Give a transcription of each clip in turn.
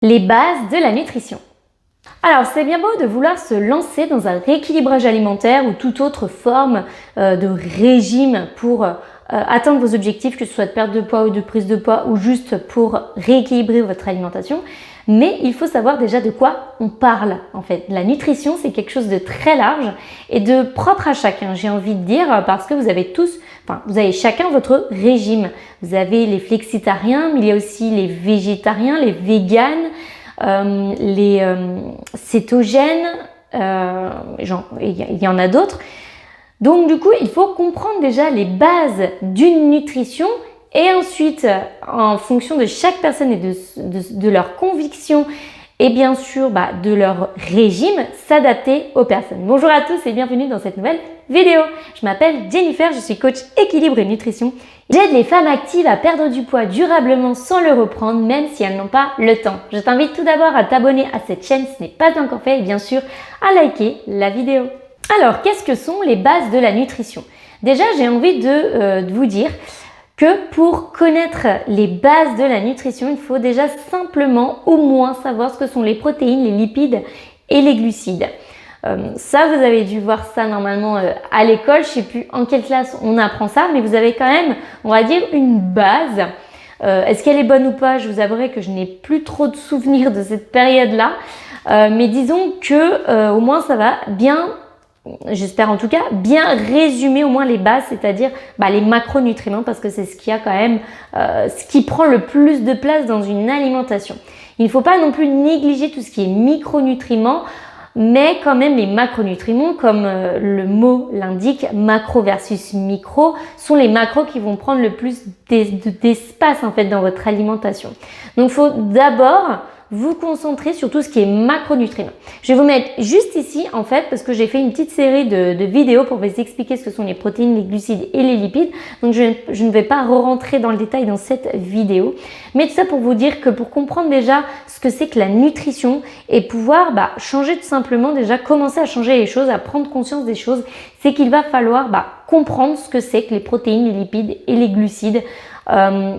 Les bases de la nutrition. Alors, c'est bien beau de vouloir se lancer dans un rééquilibrage alimentaire ou toute autre forme de régime pour atteindre vos objectifs, que ce soit de perte de poids ou de prise de poids ou juste pour rééquilibrer votre alimentation. Mais il faut savoir déjà de quoi on parle en fait. La nutrition, c'est quelque chose de très large et de propre à chacun, j'ai envie de dire, parce que vous avez chacun votre régime. Vous avez les flexitariens, mais il y a aussi les végétariens, les véganes, les cétogènes, il y en a d'autres. Donc du coup, il faut comprendre déjà les bases d'une nutrition et ensuite, en fonction de chaque personne et de leurs convictions et bien sûr de leur régime, s'adapter aux personnes. Bonjour à tous et bienvenue dans cette nouvelle vidéo. Je m'appelle Jennifer, je suis coach équilibre et nutrition. J'aide les femmes actives à perdre du poids durablement sans le reprendre, même si elles n'ont pas le temps. Je t'invite tout d'abord à t'abonner à cette chaîne si ce n'est pas encore fait et bien sûr à liker la vidéo. Alors, qu'est-ce que sont les bases de la nutrition? Déjà, j'ai envie de vous dire que pour connaître les bases de la nutrition, il faut déjà simplement au moins savoir ce que sont les protéines, les lipides et les glucides. Ça, vous avez dû voir ça normalement à l'école. Je sais plus en quelle classe on apprend ça, mais vous avez quand même, on va dire, une base. Est-ce qu'elle est bonne ou pas? Je vous avouerai que je n'ai plus trop de souvenirs de cette période-là. Mais disons que au moins ça va bien, j'espère en tout cas, bien résumer au moins les bases, c'est-à-dire les macronutriments, parce que c'est ce qui a quand même, ce qui prend le plus de place dans une alimentation. Il ne faut pas non plus négliger tout ce qui est micronutriments, mais quand même les macronutriments, comme le mot l'indique, macro versus micro, sont les macros qui vont prendre le plus d'espace en fait dans votre alimentation. Donc il faut d'abord vous concentrer sur tout ce qui est macronutriments. Je vais vous mettre juste ici en fait parce que j'ai fait une petite série de vidéos pour vous expliquer ce que sont les protéines, les glucides et les lipides. Donc je ne vais pas rentrer dans le détail dans cette vidéo. Mais tout ça pour vous dire que pour comprendre déjà ce que c'est que la nutrition et pouvoir changer tout simplement, déjà commencer à changer les choses, à prendre conscience des choses, c'est qu'il va falloir comprendre ce que c'est que les protéines, les lipides et les glucides.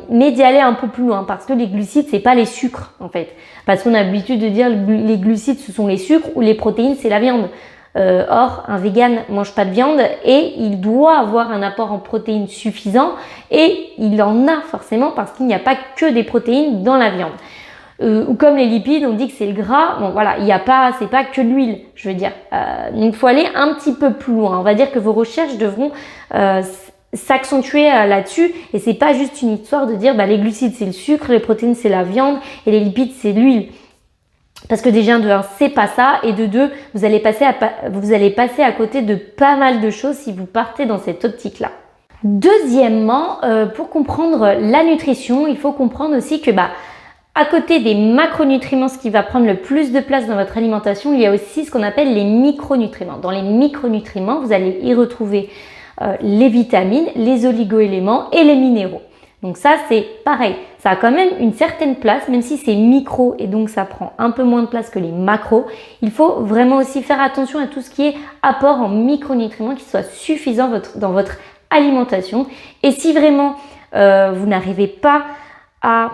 Mais d'y aller un peu plus loin parce que les glucides c'est pas les sucres en fait, parce qu'on a l'habitude de dire les glucides ce sont les sucres ou les protéines c'est la viande. Or un vegan mange pas de viande et il doit avoir un apport en protéines suffisant et il en a forcément parce qu'il n'y a pas que des protéines dans la viande. Ou comme les lipides, on dit que c'est le gras. Bon voilà, c'est pas que l'huile, je veux dire. Donc il faut aller un petit peu plus loin. On va dire que vos recherches devront s'accentuer là-dessus et c'est pas juste une histoire de dire les glucides c'est le sucre, les protéines c'est la viande et les lipides c'est l'huile. Parce que déjà de 1 c'est pas ça et de 2 vous allez passer à côté de pas mal de choses si vous partez dans cette optique-là. Deuxièmement, pour comprendre la nutrition, il faut comprendre aussi que à côté des macronutriments, ce qui va prendre le plus de place dans votre alimentation, il y a aussi ce qu'on appelle les micronutriments. Dans les micronutriments, vous allez y retrouver les vitamines, les oligo-éléments et les minéraux. Donc ça c'est pareil, ça a quand même une certaine place, même si c'est micro et donc ça prend un peu moins de place que les macros. Il faut vraiment aussi faire attention à tout ce qui est apport en micronutriments qui soit suffisant dans votre alimentation. Et si vraiment vous n'arrivez pas à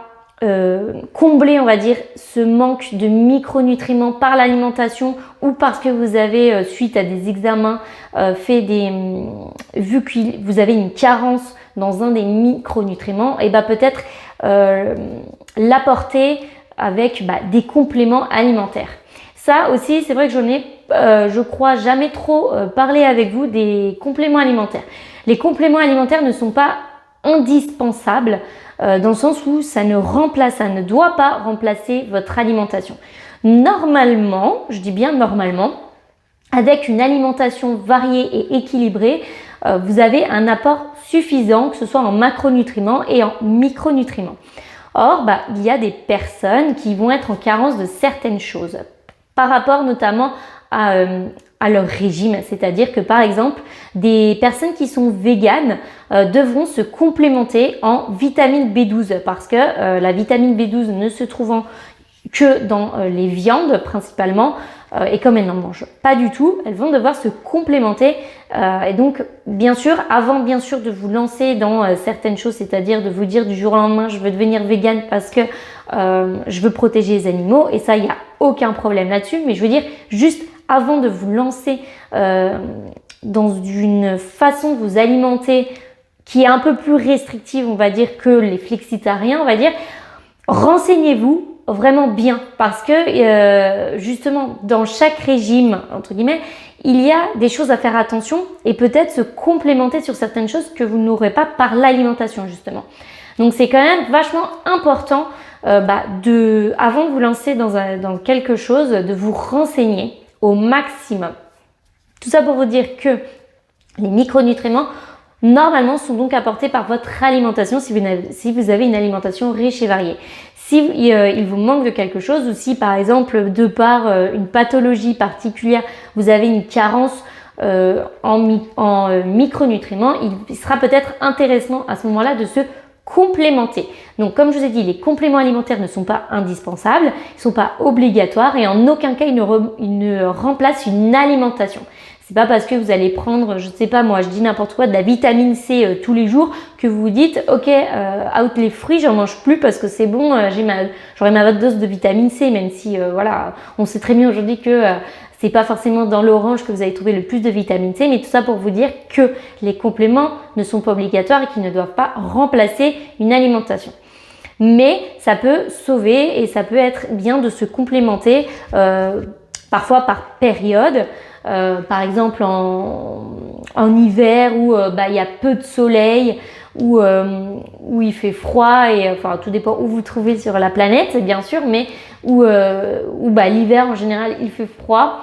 combler, on va dire, ce manque de micronutriments par l'alimentation ou parce que vous avez, suite à des examens, vu que vous avez une carence dans un des micronutriments, et peut-être l'apporter avec des compléments alimentaires. Ça aussi, c'est vrai que j'en ai, je crois, jamais trop parlé avec vous des compléments alimentaires. Les compléments alimentaires ne sont pas indispensables dans le sens où ça ne doit pas remplacer votre alimentation. Normalement, je dis bien normalement, avec une alimentation variée et équilibrée, vous avez un apport suffisant, que ce soit en macronutriments et en micronutriments. Or, il y a des personnes qui vont être en carence de certaines choses, par rapport notamment à leur régime, c'est-à-dire que par exemple des personnes qui sont véganes devront se complémenter en vitamine B12 parce que la vitamine B12 ne se trouvant que dans les viandes principalement. Et comme elles n'en mangent pas du tout, elles vont devoir se complémenter. Et donc, bien sûr, avant bien sûr de vous lancer dans certaines choses, c'est-à-dire de vous dire du jour au lendemain, je veux devenir végane parce que je veux protéger les animaux. Et ça, il n'y a aucun problème là-dessus. Mais je veux dire, juste avant de vous lancer dans une façon de vous alimenter qui est un peu plus restrictive, on va dire, que les flexitariens, on va dire, renseignez-vous vraiment bien parce que justement dans chaque régime entre guillemets il y a des choses à faire attention et peut-être se complémenter sur certaines choses que vous n'aurez pas par l'alimentation justement. Donc c'est quand même vachement important avant de vous lancer dans quelque chose, de vous renseigner au maximum. Tout ça pour vous dire que les micronutriments normalement sont donc apportés par votre alimentation si vous avez une alimentation riche et variée. Si il vous manque de quelque chose ou si par exemple de par une pathologie particulière vous avez une carence en micronutriments, il sera peut-être intéressant à ce moment-là de se complémenter. Donc comme je vous ai dit, les compléments alimentaires ne sont pas indispensables, ils ne sont pas obligatoires et en aucun cas ils ne remplacent une alimentation. C'est pas parce que vous allez prendre, je sais pas moi, je dis n'importe quoi, de la vitamine C tous les jours que vous vous dites ok, out les fruits, j'en mange plus parce que c'est bon, j'aurai ma dose de vitamine C, même si voilà, on sait très bien aujourd'hui que c'est pas forcément dans l'orange que vous allez trouver le plus de vitamine C, mais tout ça pour vous dire que les compléments ne sont pas obligatoires et qu'ils ne doivent pas remplacer une alimentation. Mais ça peut sauver et ça peut être bien de se complémenter parfois par période. Par exemple en hiver où il y a peu de soleil, où il fait froid et enfin tout dépend où vous trouvez sur la planète bien sûr, mais où l'hiver en général il fait froid,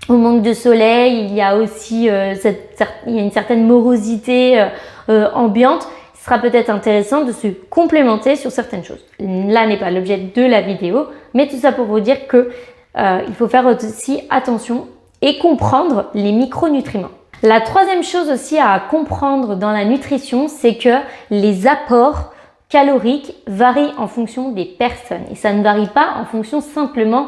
au manque de soleil, il y a aussi il y a une certaine morosité ambiante. Ce sera peut-être intéressant de se complémenter sur certaines choses. Là n'est pas l'objet de la vidéo, mais tout ça pour vous dire que il faut faire aussi attention et comprendre les micronutriments. La troisième chose aussi à comprendre dans la nutrition, c'est que les apports caloriques varient en fonction des personnes. Et ça ne varie pas en fonction simplement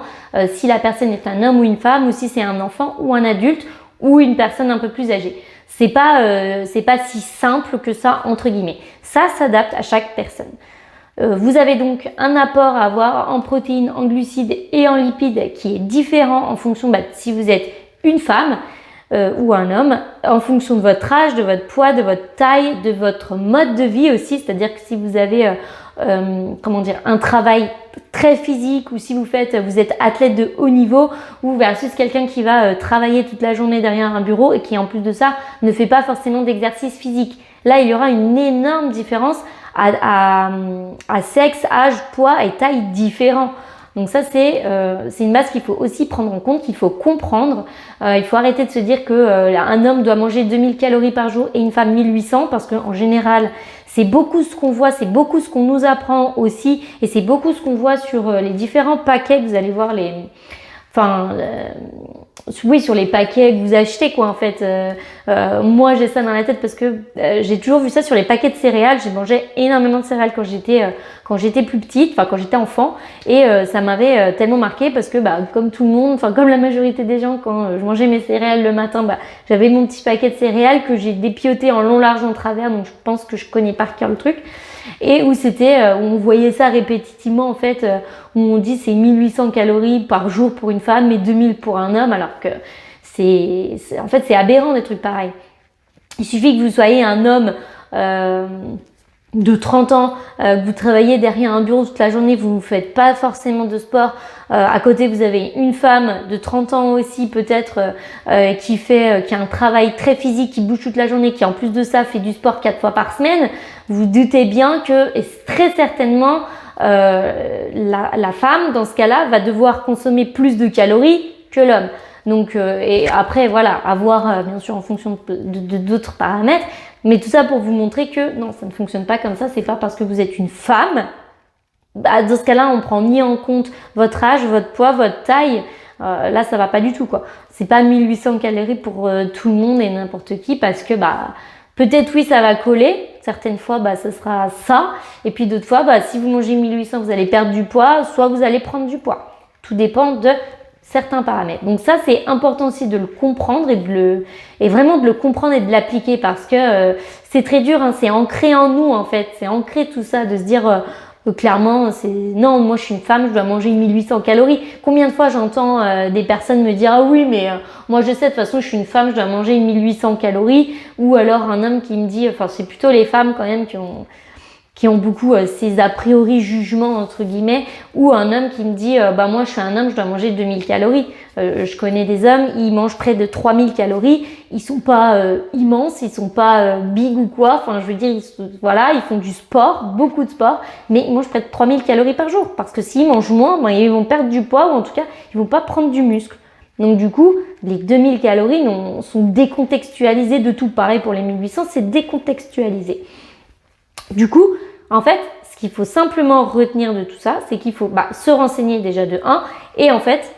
si la personne est un homme ou une femme, ou si c'est un enfant ou un adulte, ou une personne un peu plus âgée. C'est pas si simple que ça, entre guillemets. Ça s'adapte à chaque personne. Vous avez donc un apport à avoir en protéines, en glucides et en lipides qui est différent en fonction si vous êtes une femme ou un homme, en fonction de votre âge, de votre poids, de votre taille, de votre mode de vie aussi, c'est-à-dire que si vous avez un travail très physique ou si vous êtes athlète de haut niveau ou versus quelqu'un qui va travailler toute la journée derrière un bureau et qui en plus de ça ne fait pas forcément d'exercice physique. Là, il y aura une énorme différence à sexe, âge, poids et taille différents. Donc ça, c'est une base qu'il faut aussi prendre en compte, qu'il faut comprendre. Il faut arrêter de se dire que un homme doit manger 2000 calories par jour et une femme 1800 parce qu'en général, c'est beaucoup ce qu'on voit, c'est beaucoup ce qu'on nous apprend aussi et c'est beaucoup ce qu'on voit sur les différents paquets que vous allez voir sur les paquets que vous achetez quoi en fait. Moi j'ai ça dans la tête parce que j'ai toujours vu ça sur les paquets de céréales. J'ai mangé énormément de céréales quand j'étais plus petite, quand j'étais enfant et ça m'avait tellement marqué parce que comme tout le monde, comme la majorité des gens, quand je mangeais mes céréales le matin, j'avais mon petit paquet de céréales que j'ai dépioté en long, large, en travers, donc je pense que je connais par cœur le truc. Et où on voyait ça répétitivement en fait, où on dit c'est 1800 calories par jour pour une femme et 2000 pour un homme, alors que c'est aberrant des trucs pareils. Il suffit que vous soyez un homme de 30 ans, que vous travaillez derrière un bureau toute la journée, vous ne faites pas forcément de sport. À côté, vous avez une femme de 30 ans aussi peut-être qui a un travail très physique, qui bouge toute la journée, qui en plus de ça fait du sport 4 fois par semaine. Vous doutez bien que très certainement la femme dans ce cas-là va devoir consommer plus de calories que l'homme. Donc et après voilà, à voir bien sûr en fonction d'autres paramètres, mais tout ça pour vous montrer que non, ça ne fonctionne pas comme ça. C'est pas parce que vous êtes une femme, dans ce cas-là on prend ni en compte votre âge, votre poids, votre taille. Là ça va pas du tout quoi. C'est pas 1800 calories pour tout le monde et n'importe qui parce que peut-être oui ça va coller, Certaines fois, ce sera ça. Et puis d'autres fois, si vous mangez 1800, vous allez perdre du poids, soit vous allez prendre du poids. Tout dépend de certains paramètres. Donc ça, c'est important aussi de le comprendre et vraiment de le comprendre et de l'appliquer parce que c'est très dur, hein, c'est ancré en nous en fait. C'est ancré tout ça de se dire clairement, non, moi je suis une femme, je dois manger 1800 calories. Combien de fois j'entends des personnes me dire ah oui, mais moi je sais de toute façon je suis une femme, je dois manger 1800 calories. Ou alors un homme qui me dit, enfin c'est plutôt les femmes quand même qui ont beaucoup ces a priori jugements entre guillemets, ou un homme qui me dit moi je suis un homme, je dois manger 2000 calories. Je connais des hommes, ils mangent près de 3000 calories, ils sont pas immenses, ils sont pas big ou quoi, enfin je veux dire ils font du sport, beaucoup de sport, mais ils mangent près de 3000 calories par jour parce que s'ils mangent moins, ils vont perdre du poids ou en tout cas ils vont pas prendre du muscle. Donc du coup, les 2000 calories sont décontextualisées de tout. Pareil pour les 1800, c'est décontextualisé. Du coup, en fait, ce qu'il faut simplement retenir de tout ça, c'est qu'il faut se renseigner déjà de 1 et en fait,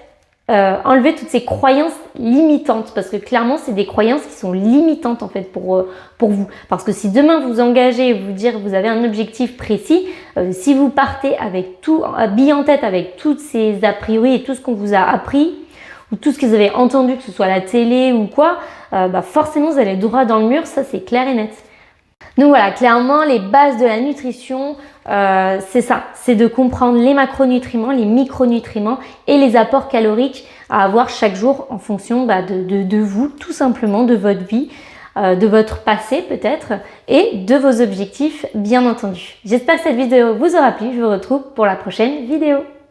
enlever toutes ces croyances limitantes parce que clairement, c'est des croyances qui sont limitantes en fait pour vous. Parce que si demain vous engagez et vous dire vous avez un objectif précis, si vous partez avec tout, habillé en tête avec toutes ces a priori et tout ce qu'on vous a appris, ou tout ce que vous avez entendu, que ce soit à la télé ou quoi, forcément vous allez droit dans le mur, ça c'est clair et net. Donc voilà, clairement les bases de la nutrition, c'est ça, c'est de comprendre les macronutriments, les micronutriments et les apports caloriques à avoir chaque jour en fonction de vous, tout simplement, de votre vie, de votre passé peut-être et de vos objectifs bien entendu. J'espère que cette vidéo vous aura plu, je vous retrouve pour la prochaine vidéo.